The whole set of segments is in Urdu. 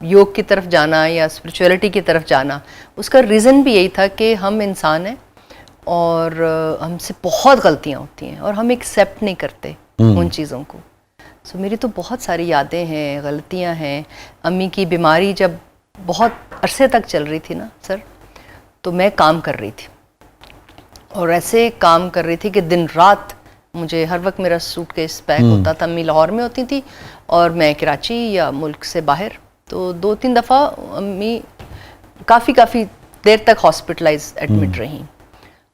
یوگ کی طرف جانا یا اسپریچولیٹی کی طرف جانا، اس کا ریزن بھی یہی تھا کہ ہم انسان ہیں اور ہم سے بہت غلطیاں ہوتی ہیں اور ہم ایکسیپٹ نہیں کرتے ان چیزوں کو. سو میری تو بہت ساری یادیں ہیں، غلطیاں ہیں. امی کی بیماری جب بہت عرصے تک چل رہی تھی نا سر، تو میں کام کر رہی تھی اور ایسے کام کر رہی تھی کہ دن رات مجھے ہر وقت میرا سوٹ کیس پیک ہوتا تھا. امی لاہور میں ہوتی تھی اور میں کراچی یا ملک سے باہر. تو 2-3 دفعہ امی کافی دیر تک ہاسپٹلائز ایڈمٹ رہیں.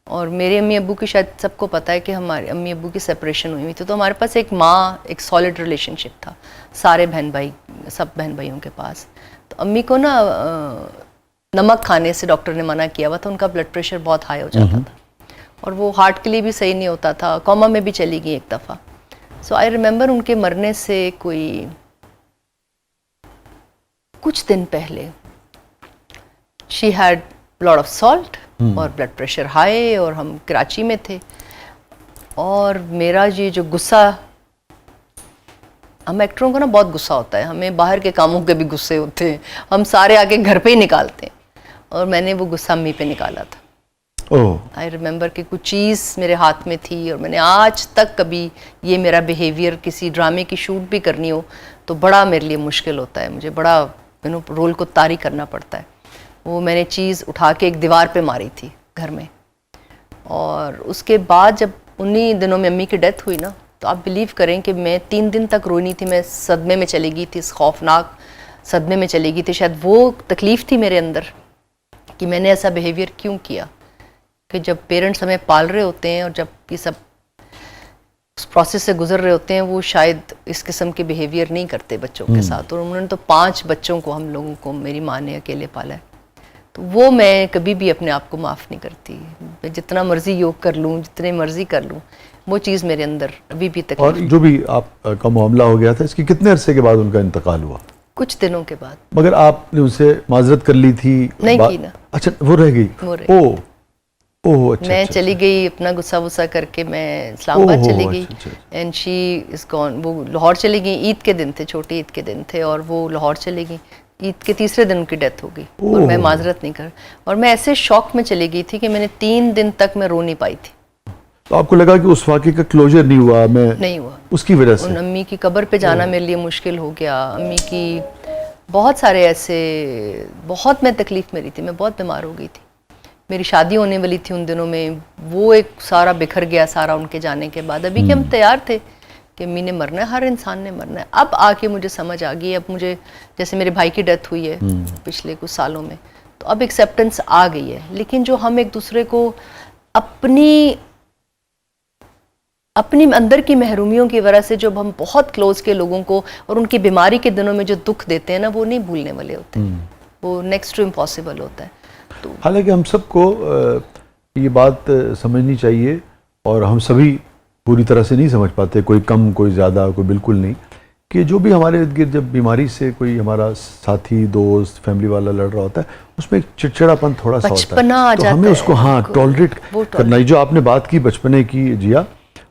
اور میرے امی ابو کی شاید سب کو پتہ ہے کہ ہمارے امی ابو کی سپریشن ہوئی تھی، تو ہمارے پاس ایک ماں، ایک سالڈ ریلیشن شپ تھا سارے سب بہن بھائیوں کے پاس. تو امی کو نا نمک کھانے سے ڈاکٹر نے منع کیا ہوا تھا، ان کا بلڈ پریشر بہت ہائی ہو جاتا تھا اور وہ ہارٹ کے لیے بھی صحیح نہیں ہوتا تھا. کوما میں بھی چلی گئی ایک دفعہ. سو آئی ریممبر ان کے مرنے سے کوئی کچھ دن پہلے she had lot of salt اور بلڈ پریشر ہائی، اور ہم کراچی میں تھے. اور میرا یہ جو غصہ، ہم ایکٹروں کو نا بہت غصہ ہوتا ہے، ہمیں باہر کے کاموں کے بھی غصے ہوتے ہیں، ہم سارے آگے گھر پہ ہی نکالتے ہیں. اور میں نے وہ غصہ امی پہ نکالا تھا. آئی ریممبر کہ کچھ چیز میرے ہاتھ میں تھی اور میں نے آج تک کبھی یہ میرا بیہیویئر کسی ڈرامے کی شوٹ بھی کرنی ہو تو بڑا میرے لیے مشکل ہوتا ہے، مجھے بڑا رول کو طاری کرنا پڑتا ہے. وہ میں نے چیز اٹھا کے ایک دیوار پہ ماری تھی گھر میں. اور اس کے بعد جب انہی دنوں میں امی کی ڈیتھ ہوئی نا، تو آپ بلیو کریں کہ میں 3 دن تک روئی نہیں تھی. میں صدمے میں چلی گئی تھی، اس خوفناک صدمے میں چلی گئی تھی. شاید وہ تکلیف تھی میرے اندر کہ میں نے ایسا بیہیویئر کیوں کیا، کہ جب پیرنٹس ہمیں پال رہے ہوتے ہیں اور جب یہ سب اس پروسیس سے گزر رہے ہوتے ہیں، وہ شاید اس قسم کے بیہیویئر نہیں کرتے بچوں کے ساتھ. اور انہوں نے تو 5 بچوں کو، ہم لوگوں کو میری ماں نے اکیلے پالا ہے. تو وہ میں کبھی بھی اپنے آپ کو معاف نہیں کرتی. میں جتنا مرضی یوگ کر لوں، جتنے مرضی کر لوں، وہ چیز میرے اندر ابھی بھی تکلیف. اور جو بھی آپ کا معاملہ ہو گیا تھا، اس کے کتنے عرصے کے بعد ان کا انتقال ہوا؟ کچھ دنوں کے بعد. مگر آپ نے ان سے معذرت کر لی تھی؟ نہیں کی نا. اچھا، وہ رہ گئی. میں چلی گئی اپنا غصہ وصہ کر کے، میں اسلام آباد چلی گئی. And she is gone. وہ لاہور چلی گئی. عید کے دن تھے، چھوٹی عید کے دن تھے، اور وہ لاہور چلی گئی. عید کے تیسرے دن ان کی ڈیتھ ہو گئی اور میں معذرت نہیں کر. اور میں ایسے شوق میں چلی گئی تھی کہ میں نے 3 دن تک میں رو نہیں پائی تھی. تو آپ کو لگا کہ اس واقعے کا کلوجر نہیں ہوا؟ نہیں ہوا اس کی وجہ سے. ان امی کی قبر پہ جانا میرے لیے مشکل ہو گیا. امی کی بہت سارے ایسے، بہت میں تکلیف میں رہی تھی. میں بہت بیمار ہو گئی تھی. میری شادی ہونے والی تھی ان دنوں میں، وہ ایک سارا بکھر گیا سارا ان کے جانے کے بعد. ابھی کہ ہم تیار تھے کہ امی نے مرنا ہے، ہر انسان نے مرنا ہے. اب آ کے مجھے سمجھ آ گئی. اب مجھے جیسے میرے بھائی کی ڈیتھ ہوئی ہے پچھلے کچھ سالوں میں، تو اب ایکسیپٹنس آ گئی ہے. لیکن جو ہم ایک دوسرے کو اپنی اندر کی محرومیوں کی وجہ سے جب ہم بہت کلوز کے لوگوں کو اور ان کی بیماری کے دنوں میں جو دکھ دیتے ہیں نا، وہ نہیں بھولنے والے ہوتے. وہ نیکسٹ ٹو امپاسبل ہوتا ہے. حالانکہ ہم سب کو یہ بات سمجھنی چاہیے، اور ہم سبھی پوری طرح سے نہیں سمجھ پاتے، کوئی کم، کوئی زیادہ، کوئی بالکل نہیں، کہ جو بھی ہمارے ارد گرد جب بیماری سے کوئی ہمارا ساتھی، دوست، فیملی والا لڑ رہا ہوتا ہے، اس میں ایک چڑچڑا پن تھوڑا سا ہوتا ہے. تو ہمیں اس کو ٹالریٹ کرنا ہے. جو آپ نے بات کی بچپنے کی، جیا،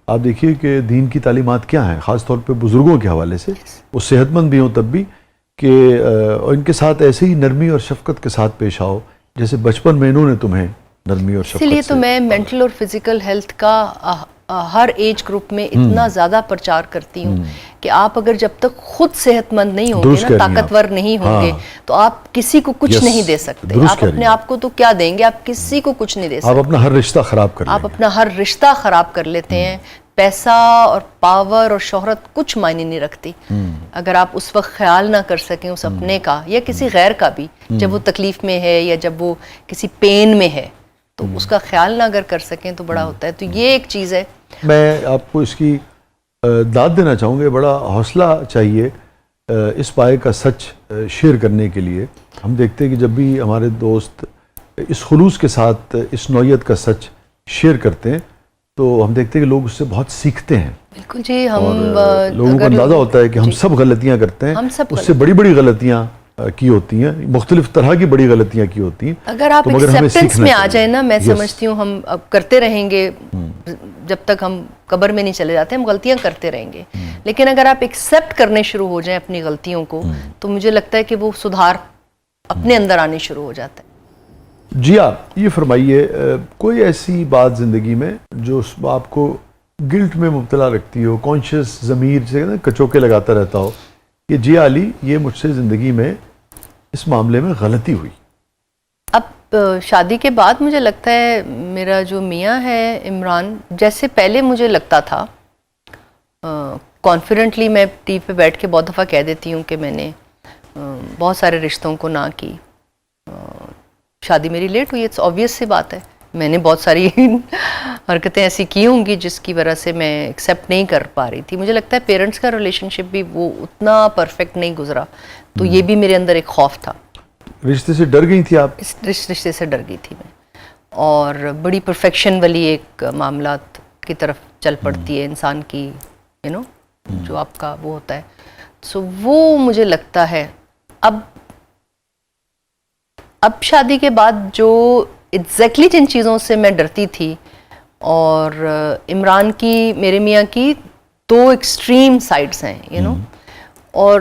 آپ دیکھیے کہ دین کی تعلیمات کیا ہیں، خاص طور پہ بزرگوں کے حوالے سے. وہ صحت مند بھی ہوں تب بھی، کہ ان کے ساتھ ایسے ہی نرمی اور شفقت کے ساتھ پیش آؤ جیسے بچپن میں انہوں نے تمہیں نرمی اور شفقت. اس لیے تو میں مینٹل اور فزیکل ہیلتھ کا ہر ایج گروپ میں اتنا زیادہ پرچار کرتی ہوں کہ آپ اگر جب تک خود صحت مند نہیں ہوں گے نا، طاقتور نہیں ہوں گے، تو آپ کسی کو کچھ نہیں دے سکتے. آپ اپنے آپ کو تو کیا دیں گے، آپ کسی کو کچھ نہیں دے سکتے. آپ اپنا ہر رشتہ خراب کر آپ اپنا ہر رشتہ خراب کر لیتے ہیں. پیسہ اور پاور اور شہرت کچھ معنی نہیں رکھتی اگر آپ اس وقت خیال نہ کر سکیں اس اپنے کا یا کسی غیر کا بھی، جب وہ تکلیف میں ہے یا جب وہ کسی پین میں ہے، تو اس کا خیال نہ اگر کر سکیں تو بڑا ہوتا ہے. تو یہ ایک چیز ہے. میں آپ کو اس کی داد دینا چاہوں گا. بڑا حوصلہ چاہیے اس پائے کا سچ شیئر کرنے کے لیے. ہم دیکھتے ہیں کہ جب بھی ہمارے دوست اس خلوص کے ساتھ اس نوعیت کا سچ شیئر کرتے ہیں تو ہم دیکھتے ہیں کہ لوگ اس سے بہت سیکھتے ہیں. بالکل جی. ہم لوگوں کو اندازہ ہوتا ہے کہ ہم سب غلطیاں کرتے ہیں، اس سے بڑی بڑی غلطیاں کی ہوتی ہیں، مختلف طرح کی بڑی غلطیاں کی ہوتی ہیں. اگر آپ ایکسیپٹنس میں آ جائیں نا، میں سمجھتی ہوں ہم اب کرتے رہیں گے جب تک ہم قبر میں نہیں چلے جاتے، ہم غلطیاں کرتے رہیں گے. لیکن اگر آپ ایکسیپٹ کرنے شروع ہو جائیں اپنی غلطیوں کو تو مجھے لگتا ہے کہ وہ سدھار اپنے اندر آنے شروع ہو جاتا ہے. جی آپ یہ فرمائیے کوئی ایسی بات زندگی میں جو آپ کو گلٹ میں مبتلا رکھتی ہو, کانشیس ضمیر سے کچوکے لگاتا رہتا ہو کہ جی علی یہ مجھ سے زندگی میں اس معاملے میں غلطی ہوئی؟ اب شادی کے بعد مجھے لگتا ہے میرا جو میاں ہے عمران, جیسے پہلے مجھے لگتا تھا کانفیڈنٹلی میں ٹی وی پہ بیٹھ کے بہت دفعہ کہہ دیتی ہوں کہ میں نے بہت سارے رشتوں کو نہ کی, شادی میری لیٹ ہوئی, اٹس آبویس سی بات ہے, میں نے بہت ساری حرکتیں ایسی کی ہوں گی جس کی وجہ سے میں ایکسیپٹ نہیں کر پا رہی تھی. مجھے لگتا ہے پیرنٹس کا ریلیشن شپ بھی وہ اتنا پرفیکٹ نہیں گزرا, تو یہ بھی میرے اندر ایک خوف تھا. رشتے سے ڈر گئی تھی آپ؟ اس رشتے سے ڈر گئی تھی میں, اور بڑی پرفیکشن والی ایک معاملات کی طرف چل پڑتی ہے انسان کی, جو آپ کا وہ ہوتا ہے. سو وہ مجھے لگتا ہے اب شادی کے بعد جو ایگزیکٹلی جن چیزوں سے میں ڈرتی تھی, اور عمران کی میرے میاں کی دو ایکسٹریم سائڈز ہیں اور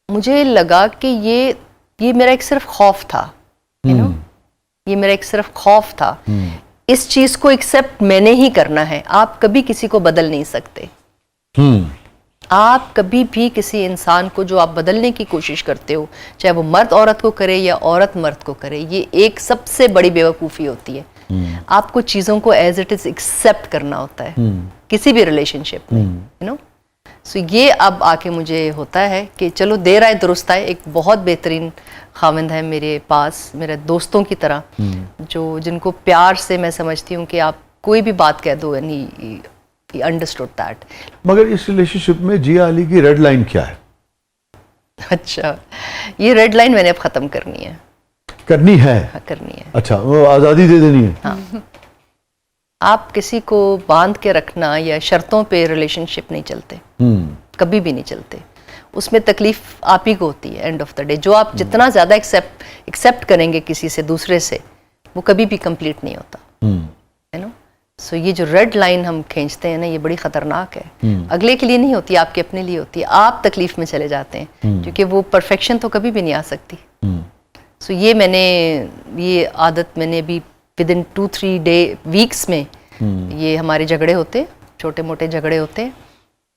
مجھے لگا کہ یہ میرا ایک صرف خوف تھا, یہ میرا ایک صرف خوف تھا. اس چیز کو ایکسیپٹ میں نے ہی کرنا ہے, آپ کبھی کسی کو بدل نہیں سکتے. آپ کبھی بھی کسی انسان کو جو آپ بدلنے کی کوشش کرتے ہو, چاہے وہ مرد عورت کو کرے یا عورت مرد کو کرے, یہ ایک سب سے بڑی بیوقوفی ہوتی ہے. آپ کو چیزوں کو ایز اٹ از ایکسیپٹ کرنا ہوتا ہے کسی بھی ریلیشن شپ میں. سو یہ اب آ کے مجھے ہوتا ہے کہ چلو دیر آئے درست آئے. ایک بہت بہترین خاوند ہے میرے پاس, میرے دوستوں کی طرح, جن کو پیار سے میں سمجھتی ہوں کہ آپ کوئی بھی بات کہہ دو, he understood that. مگر اس ریلیشن شپ میں جیا علی کی ریڈ لائن کیا ہے؟ اچھا, یہ ریڈ لائن میں نے اب ختم کرنی ہے. کرنی ہے؟ کرنی ہے. اچھا, وہ آزادی دے دینی ہے. ہاں, آپ کسی کو باندھ کے رکھنا یا شرطوں پہ ریلیشن شپ نہیں چلتے, کبھی بھی نہیں چلتے. اس میں تکلیف آپ ہی کو ہوتی ہے اینڈ آف دا ڈے. جو آپ جتنا زیادہ ایکسیپٹ کریں گے کسی سے, دوسرے سے, وہ کبھی بھی کمپلیٹ نہیں ہوتا. سو یہ جو ریڈ لائن ہم کھینچتے ہیں نا, یہ بڑی خطرناک ہے. اگلے کے لیے نہیں ہوتی, آپ کے اپنے لیے ہوتی ہے. آپ تکلیف میں چلے جاتے ہیں کیونکہ وہ پرفیکشن تو کبھی بھی نہیں آ سکتی. سو یہ میں نے یہ عادت میں نے ابھی ودن 2-3 ویکس میں, یہ ہمارے جھگڑے ہوتے, چھوٹے موٹے جھگڑے ہوتے,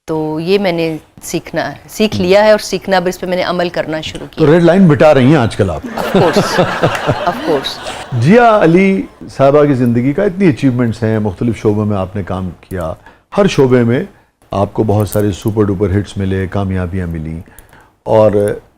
تو یہ میں نے سیکھ لیا ہے, اور سیکھنا اب اس پہ میں نے عمل کرنا شروع کیا. تو ریڈ لائن مٹا رہی ہیں آج کل آپ؟ Of course. جیا علی صاحبہ کی زندگی کا اتنی اچیومنٹس ہیں, مختلف شعبوں میں آپ نے کام کیا, ہر شعبے میں آپ کو بہت سارے سپر ڈوپر ہٹس ملے, کامیابیاں ملیں, اور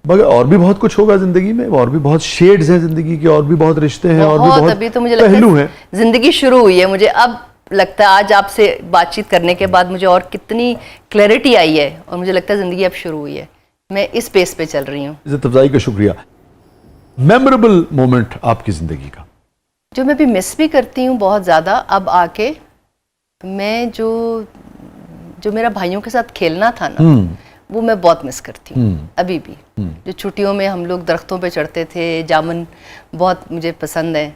مگر اور بھی بہت کچھ ہوگا زندگی میں, اور بھی بہت شیڈز ہیں زندگی کے, اور بھی بہت رشتے ہیں, اور بھی بہت ابھی تو مجھے لگتا ہے زندگی شروع ہوئی ہے. مجھے اب لگتا ہے آج آپ سے بات چیت کرنے کے بعد مجھے اور کتنی کلیئرٹی آئی ہے, اور مجھے لگتا ہے زندگی اب شروع ہوئی ہے. میں اس پیس پہ چل رہی ہوں. عزت افزائی کا شکریہ. میموریبل مومنٹ آپ کی زندگی کا جو میں بھی مس بھی کرتی ہوں بہت زیادہ اب آ کے, میں جو میرا بھائیوں کے ساتھ کھیلنا تھا نا, وہ میں بہت مس کرتی ہوں ابھی بھی. جو چھٹیوں میں ہم لوگ درختوں پہ چڑھتے تھے, جامن بہت مجھے پسند ہے.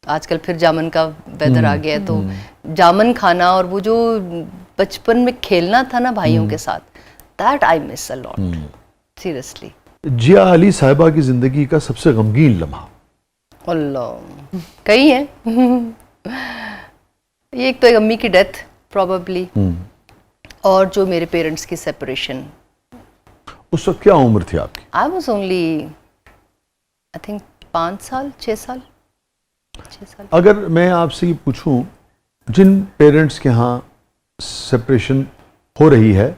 آج کل پھر جامن کا ویدر آ گیا ہے, تو جامن کھانا اور وہ جو بچپن میں کھیلنا تھا نا بھائیوں کے ساتھ, that I miss a lot seriously. جیا علی صاحبہ کی زندگی کا سب سے غمگین لمحہ؟ اللہ, کئی ہیں. یہ ایک تو ایک امی کی ڈیتھ پروبیبلی, اور جو میرے پیرنٹس کی سیپریشن. اس وقت کیا عمر تھی آپ کی؟ I was only I think 6 سال. اگر میں آپ سے یہ پوچھوں, جن پیرنٹس کے ہاں سپریشن ہو رہی ہے,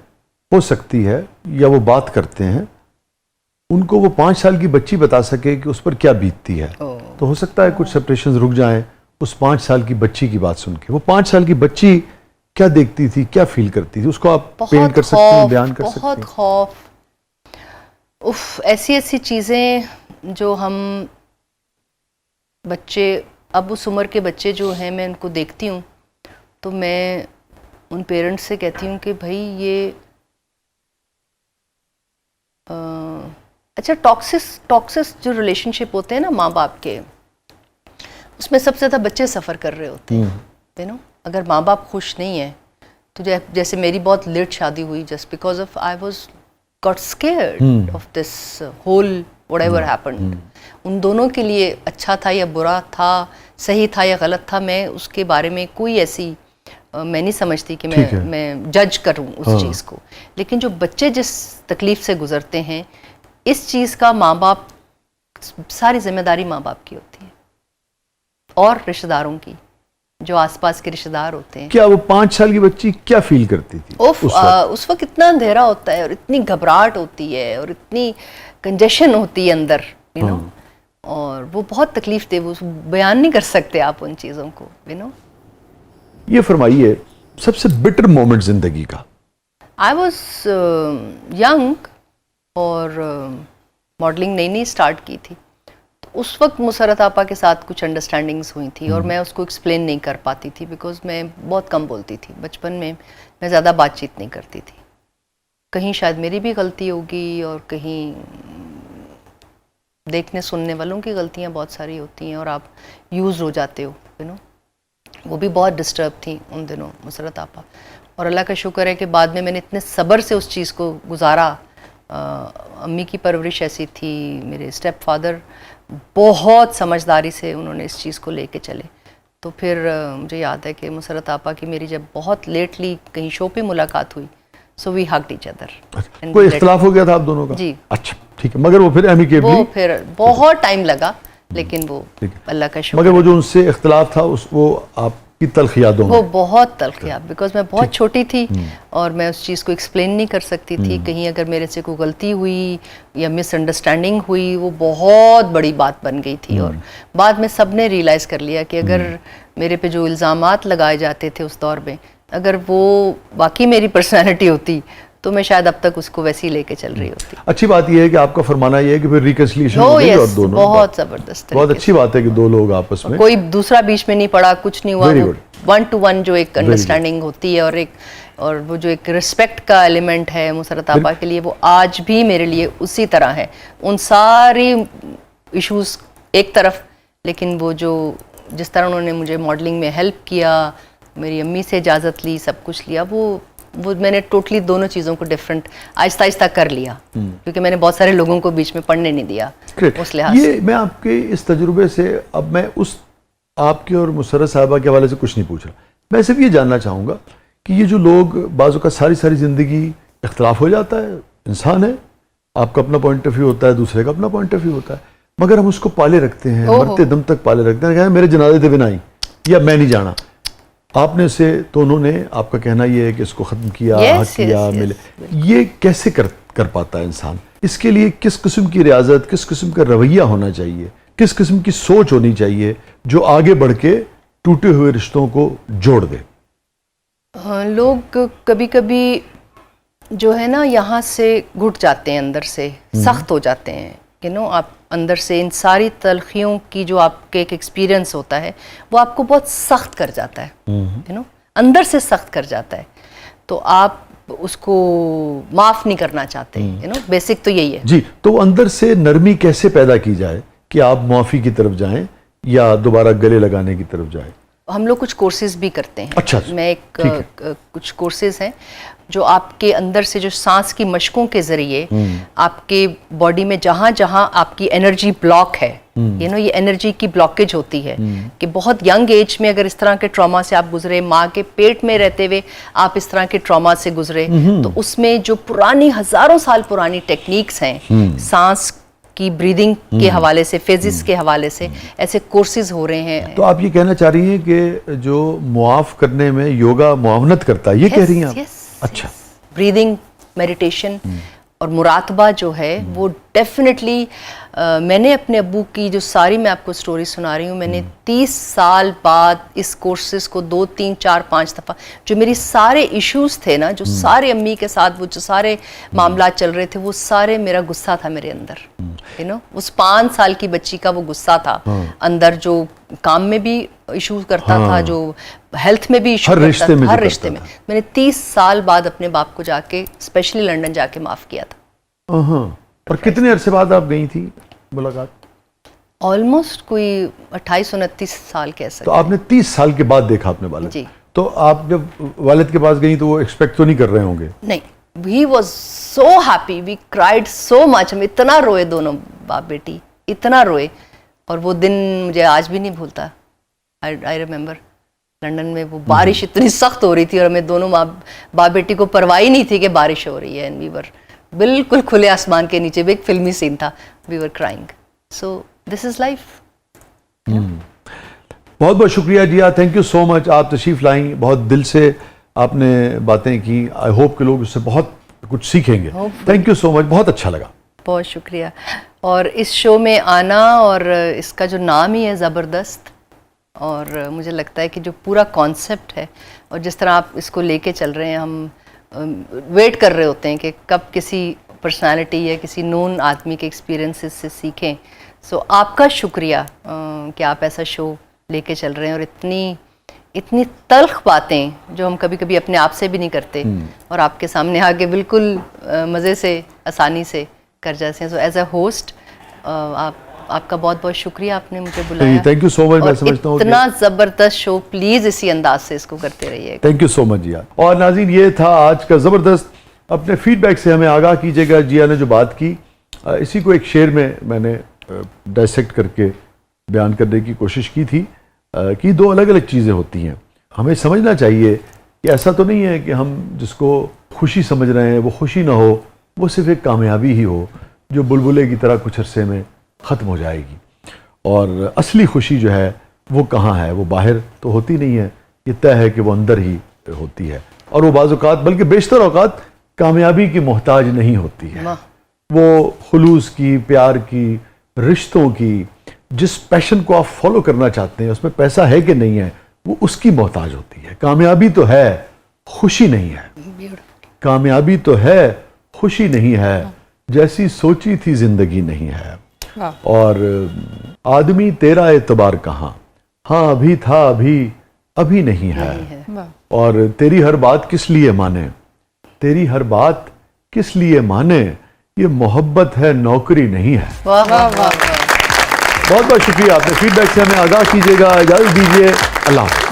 ہو سکتی ہے, یا وہ بات کرتے ہیں, ان کو وہ 5 سال کی بچی بتا سکے کہ اس پر کیا بیتتی ہے, تو ہو سکتا ہے کچھ سپریشنز رک جائیں اس 5 سال کی بچی کی بات سن کے. وہ 5 سال کی بچی کیا دیکھتی تھی, کیا فیل کرتی تھی, اس کو آپ پینٹ کر سکتے ہیں, بیان کر سکتے ہیں؟ بہت خوف, ایسی چیزیں جو ہم بچے, اب اس عمر کے بچے جو ہیں, میں ان کو دیکھتی ہوں تو میں ان پیرنٹس سے کہتی ہوں کہ بھائی یہ اچھا ٹاکسس جو ریلیشن شپ ہوتے ہیں نا ماں باپ کے, اس میں سب سے زیادہ بچے سفر کر رہے ہوتے ہیں. اگر ماں باپ خوش نہیں ہیں تو جیسے میری بہت لیٹ شادی ہوئی just because of I was got scared of this whole whatever happened. ان دونوں کے لیے اچھا تھا یا برا تھا, صحیح تھا یا غلط تھا, میں اس کے بارے میں کوئی ایسی میں نہیں سمجھتی کہ میں جج کروں اس چیز کو. لیکن جو بچے جس تکلیف سے گزرتے ہیں, اس چیز کا ماں باپ, ساری ذمہ داری ماں باپ کی ہوتی ہے اور رشتہ داروں کی, جو آس پاس کے رشتہ دار ہوتے ہیں. کیا وہ 5 سال کی بچی کیا فیل کرتی تھی اس وقت اتنا اندھیرا ہوتا ہے اور اتنی گھبراہٹ ہوتی ہے اور اتنی کنجیشن ہوتی ہے اندر, یو نو, اور وہ بہت تکلیف دہ, وہ بیان نہیں کر سکتے آپ ان چیزوں کو, یو نو. یہ فرمائیے سب سے بٹر مومنٹ زندگی کا. آئی واز ینگ اور ماڈلنگ نئی نئی اسٹارٹ کی تھی, تو اس وقت مسرت آپا کے ساتھ کچھ انڈرسٹینڈنگز ہوئی تھی اور میں اس کو ایکسپلین نہیں کر پاتی تھی بیکاز میں بہت کم بولتی تھی. بچپن میں زیادہ بات چیت نہیں کرتی تھی. کہیں شاید میری بھی غلطی ہوگی اور کہیں دیکھنے سننے والوں کی غلطیاں بہت ساری ہوتی ہیں اور آپ یوز ہو جاتے ہو, یو نو. وہ بھی بہت ڈسٹرب تھی ان دنوں مسرت آپا, اور اللہ کا شکر ہے کہ بعد میں نے اتنے صبر سے اس چیز کو گزارا. امی کی پرورش ایسی تھی, میرے اسٹیپ فادر بہت سمجھداری سے انہوں نے اس چیز کو لے کے چلے. تو پھر مجھے یاد ہے کہ مسرت آپا کی میری جب بہت لیٹلی کہیں شو پہ ملاقات ہوئی, سو وی ہگڈ ایچ ادر. کوئی اختلاف ہو گیا تھا آپ دونوں کا؟ جی. اچھا ٹھیک ہے, مگر وہ پھر ایمیکیبلی, وہ پھر بہت ٹائم لگا, لیکن وہ اللہ کا شکر. مگر وہ جو ان سے اختلاف تھا وہ آپ کی تلخ یادوں میں, وہ بہت تلخ یاد, بیکاز میں بہت چھوٹی تھی اور میں اس چیز کو ایکسپلین نہیں کر سکتی تھی. کہیں اگر میرے سے کوئی غلطی ہوئی یا مس انڈرسٹینڈنگ ہوئی, وہ بہت بڑی بات بن گئی تھی. اور بعد میں سب نے ریئلائز کر لیا کہ اگر میرے پہ جو الزامات لگائے جاتے تھے اس دور میں, اگر وہ واقعی میری پرسنالٹی ہوتی تو میں شاید اب تک اس کو ویسے ہی لے کے چل رہی ہوتی. اچھی بات یہ ہے کہ آپ کا فرمانا یہ ہے کہ پھر ریکنسلیشن ہو گئی اور دونوں, بہت زبردست, بہت اچھی بات ہے کہ دو لوگ آپس میں, کوئی دوسرا بیچ میں نہیں پڑا, کچھ نہیں ہوا. ون ٹو ون جو ایک انڈرسٹینڈنگ ہوتی ہے اور وہ جو ایک رسپیکٹ کا ایلیمنٹ ہے مسرت آپا کے لیے, وہ آج بھی میرے لیے اسی طرح ہے. ان ساری ایشوز ایک طرف, لیکن وہ جو جس طرح انہوں نے مجھے ماڈلنگ میں ہیلپ کیا, میری امی سے اجازت لی, سب کچھ لیا, وہ میں نے ٹوٹلی دونوں چیزوں کو ڈفرینٹ آہستہ آہستہ کر لیا, کیونکہ میں نے بہت سارے لوگوں کو بیچ میں پڑھنے نہیں دیا اس لحاظ سے. یہ میں آپ کے اس تجربے سے, اب میں اس آپ کے اور مسرت صاحبہ کے حوالے سے کچھ نہیں پوچھ رہا, میں صرف یہ جاننا چاہوں گا کہ یہ جو لوگ بعض اوقات ساری زندگی اختلاف ہو جاتا ہے, انسان ہے, آپ کا اپنا پوائنٹ آف ویو ہوتا ہے, دوسرے کا اپنا پوائنٹ آف ویو ہوتا ہے, مگر ہم اس کو پالے رکھتے ہیں, مرتے دم تک پالے رکھتے ہیں. میرے جنازے تھے بنا ہی, یا میں نہیں جانا. آپ نے اسے, تو انہوں نے, آپ کا کہنا یہ ہے کہ اس کو ختم کیا, حق کیا, ملے. یہ کیسے کر پاتا ہے انسان؟ اس کے لیے کس قسم کی ریاضت, کس قسم کا رویہ ہونا چاہیے, کس قسم کی سوچ ہونی چاہیے جو آگے بڑھ کے ٹوٹے ہوئے رشتوں کو جوڑ دے؟ لوگ کبھی کبھی جو ہے نا یہاں سے گھٹ جاتے ہیں, اندر سے سخت ہو جاتے ہیں, یو نو. آپ اندر سے ان ساری تلخیوں کی جو آپ کے ایک ایکسپیرئنس ہوتا ہے وہ آپ کو بہت سخت کر جاتا ہے, یو نو, اندر سے سخت کر جاتا ہے, تو آپ اس کو معاف نہیں کرنا چاہتے, یو نو. بیسک تو یہی ہے. جی, تو اندر سے نرمی کیسے پیدا کی جائے کہ آپ معافی کی طرف جائیں یا دوبارہ گلے لگانے کی طرف جائیں؟ ہم لوگ کچھ کورسز بھی کرتے ہیں. اچھا, میں کچھ کورسز ہیں جو آپ کے اندر سے جو سانس کی مشقوں کے ذریعے آپ کے باڈی میں جہاں جہاں آپ کی انرجی بلاک ہے, یو نو, یہ انرجی کی بلاکیج ہوتی ہے کہ بہت ینگ ایج میں اگر اس طرح کے ٹراما سے آپ گزرے, ماں کے پیٹ میں رہتے ہوئے آپ اس طرح کے ٹراما سے گزرے, تو اس میں جو پرانی ہزاروں سال پرانی ٹیکنیکس ہیں سانس کی بریدنگ کے حوالے سے, فزکس کے حوالے سے, ایسے کورسز ہو رہے ہیں. تو آپ یہ کہنا چاہ رہی ہیں کہ جو معاف کرنے میں یوگا معاونت کرتا ہے, یہ کہہ رہی ہیں آپ؟ اچھا. بریدنگ, میڈیٹیشن اور مراقبہ جو ہے وہ ڈیفینیٹلی, میں نے اپنے ابو کی جو ساری, میں آپ کو سٹوری سنا رہی ہوں, میں نے 30 سال بعد اس کورسز کو 2 3 4 5 دفعہ, جو میری سارے ایشوز تھے نا, جو سارے امی کے ساتھ وہ جو سارے معاملات چل رہے تھے, وہ سارے میرا غصہ تھا میرے اندر, یو نو. اس 5 سال کی بچی کا وہ غصہ تھا اندر, جو کام میں بھی ایشو کرتا تھا, جو ہیلتھ میں بھی ایشو کرتا تھا, ہر رشتے میں. میں نے 30 سال بعد اپنے باپ کو جا کے, اسپیشلی لنڈن جا کے معاف کیا تھا. اور کتنے عرصے بعد آپ گئی تھی ملاقات؟ آلموسٹ کوئی 28 29 سال کہہ سکتے. تو آپ نے 30 سال کے بعد دیکھا اپنے والد؟ جی. تو آپ جب والد کے پاس گئیں تو وہ ایکسپیکٹ تو نہیں کر رہے ہوں گے؟ نہیں, he was so happy, we cried so much, ہم اتنا روئے دونوں باپ بیٹی, اتنا روئے, اور وہ دن مجھے آج بھی نہیں بھولتا. I remember لنڈن میں وہ بارش اتنی سخت ہو رہی تھی اور ہمیں دونوں باپ بیٹی کو پرواہ ہی نہیں تھی کہ بارش ہو رہی ہے, and we were بالکل کھلے آسمان کے نیچے, بھی ایک فلمی سین تھا, we were crying. So this is life. بہت بہت شکریہ جی, تھینک یو سو مچ. آپ تشریف لائیں, بہت دل سے آپ نے باتیں کی. آئی ہوپ کہ لوگ اس سے بہت کچھ سیکھیں گے. تھینک یو سو مچ, بہت اچھا لگا. بہت شکریہ. اور اس شو میں آنا, اور اس کا جو نام ہی ہے زبردست, اور مجھے لگتا ہے کہ جو پورا کانسیپٹ ہے اور جس طرح آپ اس کو لے کے چل رہے ہیں, ہم ویٹ کر رہے ہوتے ہیں کہ کب کسی پرسنالٹی یا کسی نون آدمی کے ایکسپیرینسز سے سیکھیں. سو آپ کا شکریہ کہ آپ ایسا شو لے کے چل رہے ہیں, اور اتنی تلخ باتیں جو ہم کبھی کبھی اپنے آپ سے بھی نہیں کرتے, اور آپ کے سامنے آ کے بالکل مزے سے آسانی سے کر جاتے ہیں. سو ایز اے ہوسٹ آپ کا بہت بہت شکریہ, آپ نے مجھے بلایا. تھینک یو سو مچ. میں سمجھتا ہوں اتنا زبردست شو, پلیز اسی انداز سے اس کو کرتے رہیے. تھینک یو سو مچ جی. اور ناظرین, یہ تھا آج کا زبردست. اپنے فیڈ بیک سے ہمیں آگاہ کیجیے گا. جیا نے جو بات کی, اسی کو ایک شعر میں نے ڈائسیکٹ کر کے بیان کرنے کی کوشش کی تھی کہ دو الگ الگ چیزیں ہوتی ہیں. ہمیں سمجھنا چاہیے کہ ایسا تو نہیں ہے کہ ہم جس کو خوشی سمجھ رہے ہیں وہ خوشی نہ ہو, وہ صرف ایک کامیابی ہی ہو جو بلبلے کی طرح کچھ عرصے میں ختم ہو جائے گی. اور اصلی خوشی جو ہے وہ کہاں ہے؟ وہ باہر تو ہوتی نہیں ہے, یہ طے ہے کہ وہ اندر ہی ہوتی ہے. اور وہ بعض اوقات, بلکہ بیشتر اوقات, کامیابی کی محتاج نہیں ہوتی ہے. وہ خلوص کی, پیار کی, رشتوں کی, جس پیشن کو آپ فالو کرنا چاہتے ہیں اس میں پیسہ ہے کہ نہیں ہے, وہ اس کی محتاج ہوتی ہے. کامیابی تو ہے, خوشی نہیں ہے. کامیابی تو ہے, خوشی نہیں ہے. جیسی سوچی تھی زندگی نہیں ہے. اور آدمی تیرا اعتبار کہاں, ہاں ابھی تھا ابھی نہیں ہے. اور تیری ہر بات کس لیے مانے, تیری ہر بات کس لیے مانے, یہ محبت ہے نوکری نہیں ہے. بہت بہت شکریہ. آپ نے فیڈ بیک سے ہمیں آگاہ کیجیے گا. اجازت دیجیے, اللہ حافظ.